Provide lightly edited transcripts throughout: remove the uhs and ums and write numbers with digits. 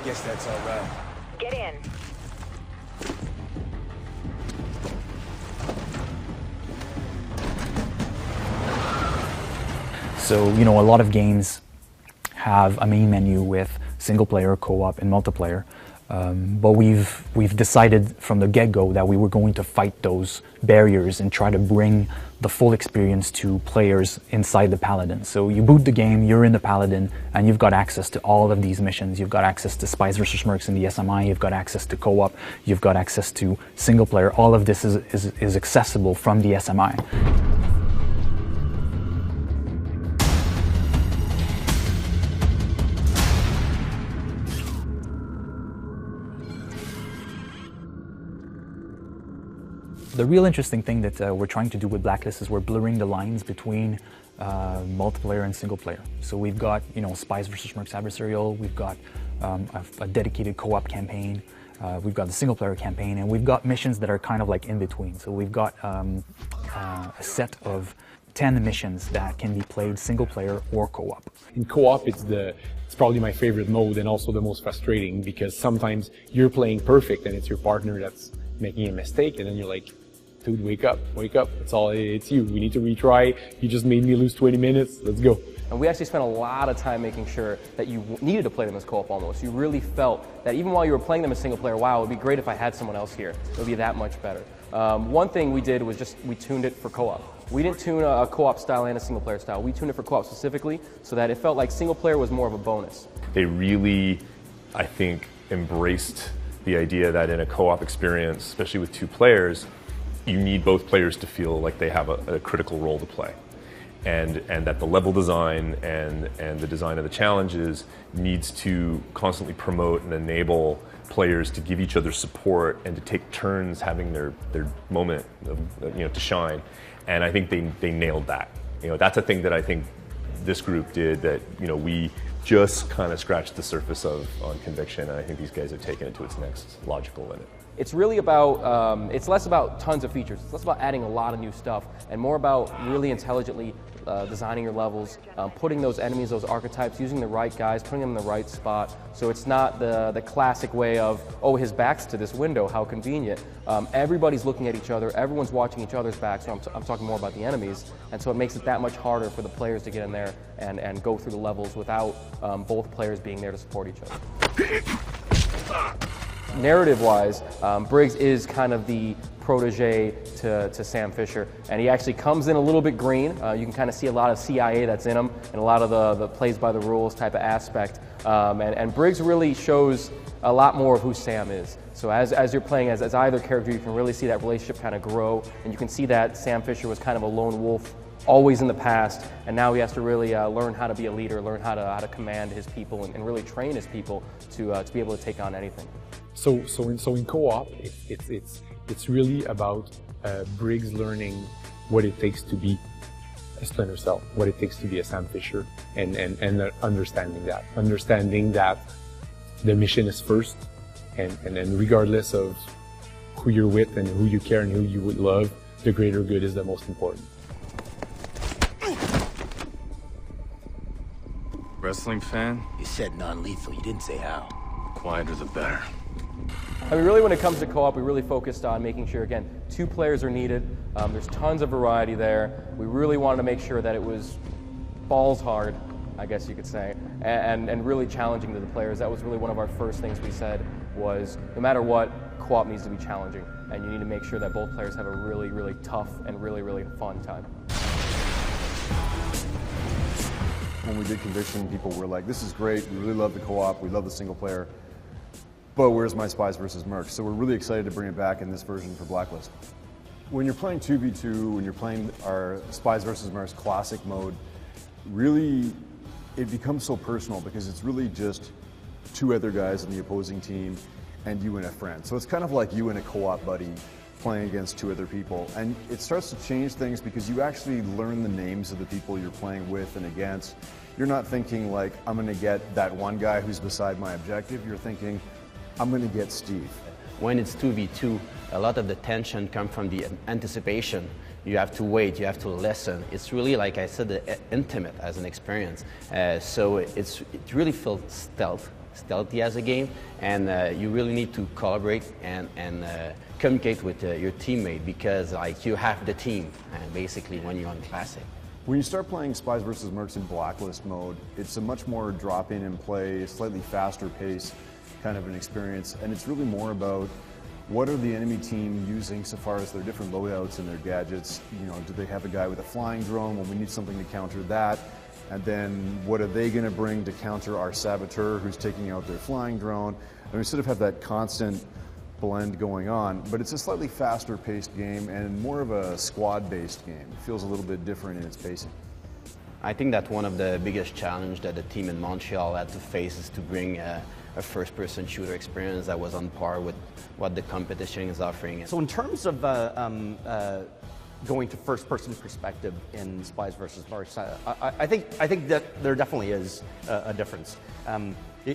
Guess that's all right. Get in. So, you know, a lot of games have a main menu with single player, co-op, and multiplayer. But we've decided from the get-go that we were going to fight those barriers and try to bring the full experience to players inside the Paladin. So you boot the game, you're in the Paladin, and you've got access to all of these missions. You've got access to Spies vs. Mercs in the SMI, you've got access to co-op, you've got access to single player. All of this is accessible from the SMI. The real interesting thing that we're trying to do with Blacklist is we're blurring the lines between multiplayer and single player. So we've got, you know, Spies vs. Mercs adversarial, we've got a dedicated co-op campaign, we've got the single player campaign, and we've got missions that are kind of like in between. So we've got a set of 10 missions that can be played single player or co-op. In co-op, it's probably my favorite mode and also the most frustrating, because sometimes you're playing perfect and it's your partner that's making a mistake, and then you're like, dude, wake up, it's you, we need to retry, you just made me lose 20 minutes, let's go. And we actually spent a lot of time making sure that you needed to play them as co-op almost. You really felt that even while you were playing them as single player, wow, it would be great if I had someone else here. It would be that much better. One thing we did was we tuned it for co-op. We didn't tune a co-op style and a single player style. We tuned it for co-op specifically so that it felt like single player was more of a bonus. They really, I think, embraced the idea that in a co-op experience, especially with two players, you need both players to feel like they have a critical role to play. And that the level design and the design of the challenges needs to constantly promote and enable players to give each other support and to take turns having their moment of, you know, to shine. And I think they nailed that. You know, that's a thing that I think this group did that, you know, we just kind of scratched the surface of on Conviction, and I think these guys have taken it to its next logical limit. It's really about, it's less about tons of features, it's less about adding a lot of new stuff, and more about really intelligently designing your levels, putting those enemies, those archetypes, using the right guys, putting them in the right spot, so it's not the classic way of, oh, his back's to this window, how convenient. Everybody's looking at each other, everyone's watching each other's back, so I'm talking more about the enemies, and so it makes it that much harder for the players to get in there and go through the levels without both players being there to support each other. Narrative-wise, Briggs is kind of the protege to Sam Fisher, and he actually comes in a little bit green. You can kind of see a lot of CIA that's in him, and a lot of the plays by the rules type of aspect. And Briggs really shows a lot more of who Sam is. So as you're playing as either character, you can really see that relationship kind of grow, and you can see that Sam Fisher was kind of a lone wolf always in the past, and now he has to really learn how to be a leader, learn how to command his people, and really train his people to be able to take on anything. So in co-op, it's really about Briggs learning what it takes to be a Splinter Cell, what it takes to be a Sam Fisher, and understanding that the mission is first, and then regardless of who you're with and who you care and who you would love, the greater good is the most important. Wrestling fan? You said non-lethal, you didn't say how. Quieter the better. I mean, really, when it comes to co-op, we really focused on making sure, again, 2 players are needed. There's tons of variety there. We really wanted to make sure that it was balls hard, I guess you could say, and really challenging to the players. That was really one of our first things we said was, no matter what, co-op needs to be challenging, and you need to make sure that both players have a really, really tough and really, really fun time. When we did Conviction, people were like, this is great, we really love the co-op, we love the single player, but where's my Spies vs. Mercs? So we're really excited to bring it back in this version for Blacklist. When you're playing 2v2, when you're playing our Spies vs. Mercs classic mode, really it becomes so personal because it's really just 2 other guys in the opposing team and you and a friend. So it's kind of like you and a co-op buddy playing against 2 other people, and it starts to change things because you actually learn the names of the people you're playing with and against. You're not thinking like, I'm going to get that one guy who's beside my objective. You're thinking, I'm going to get Steve. When it's 2v2, a lot of the tension comes from the anticipation. You have to wait, you have to listen. It's really, like I said, intimate as an experience. So it really feels stealthy as a game, and you really need to collaborate and communicate with your teammate, because like you have the team basically when you're on Classic. When you start playing Spies vs. Mercs in Blacklist mode, it's a much more drop in and play, slightly faster pace kind of an experience, and it's really more about what are the enemy team using so far as their different loadouts and their gadgets. You know, do they have a guy with a flying drone? Well, we need something to counter that. And then what are they going to bring to counter our saboteur who's taking out their flying drone? And we sort of have that constant blend going on, but it's a slightly faster paced game and more of a squad based game. It feels a little bit different in its pacing. I think that one of the biggest challenges that the team in Montreal had to face is to bring a first-person shooter experience that was on par with what the competition is offering. So in terms of going to first-person perspective in Spies vs. Mercs, I think that there definitely is a difference.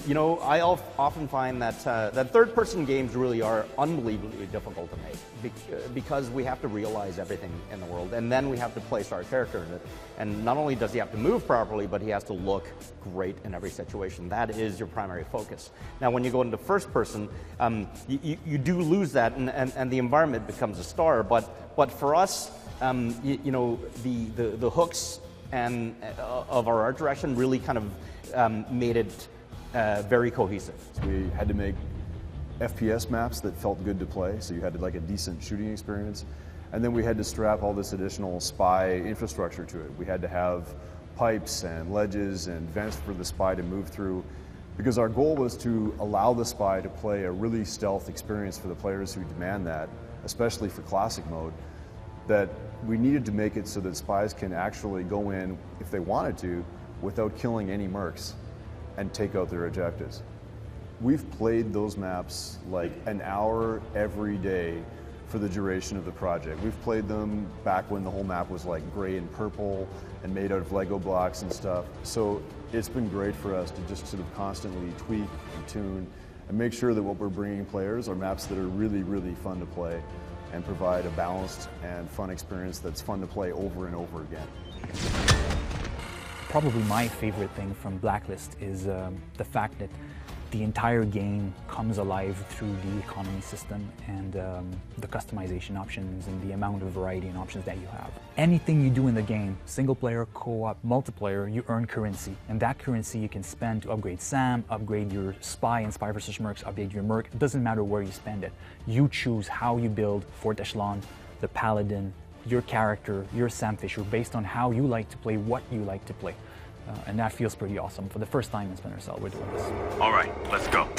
You know, I often find that that third-person games really are unbelievably difficult to make because we have to realize everything in the world, and then we have to place our character in it. And not only does he have to move properly, but he has to look great in every situation. That is your primary focus. Now, when you go into first-person, you do lose that, and the environment becomes a star. But for us, you know, the hooks and of our art direction really kind of made it very cohesive. We had to make FPS maps that felt good to play, so you had like a decent shooting experience. And then we had to strap all this additional spy infrastructure to it. We had to have pipes and ledges and vents for the spy to move through, because our goal was to allow the spy to play a really stealth experience for the players who demand that, especially for classic mode, that we needed to make it so that spies can actually go in, if they wanted to, without killing any mercs and take out their objectives. We've played those maps like an hour every day for the duration of the project. We've played them back when the whole map was like gray and purple and made out of Lego blocks and stuff. So it's been great for us to just sort of constantly tweak and tune and make sure that what we're bringing players are maps that are really, really fun to play and provide a balanced and fun experience that's fun to play over and over again. Probably my favorite thing from Blacklist is the fact that the entire game comes alive through the economy system and the customization options and the amount of variety and options that you have. Anything you do in the game, single player, co-op, multiplayer, you earn currency. And that currency you can spend to upgrade Sam, upgrade your spy in Spy vs. Mercs, upgrade your merc. It doesn't matter where you spend it. You choose how you build Fort Echelon, the Paladin, your character, your Sam Fisher, based on how you like to play, what you like to play. And that feels pretty awesome. For the first time in Splinter Cell, we're doing this. All right, let's go.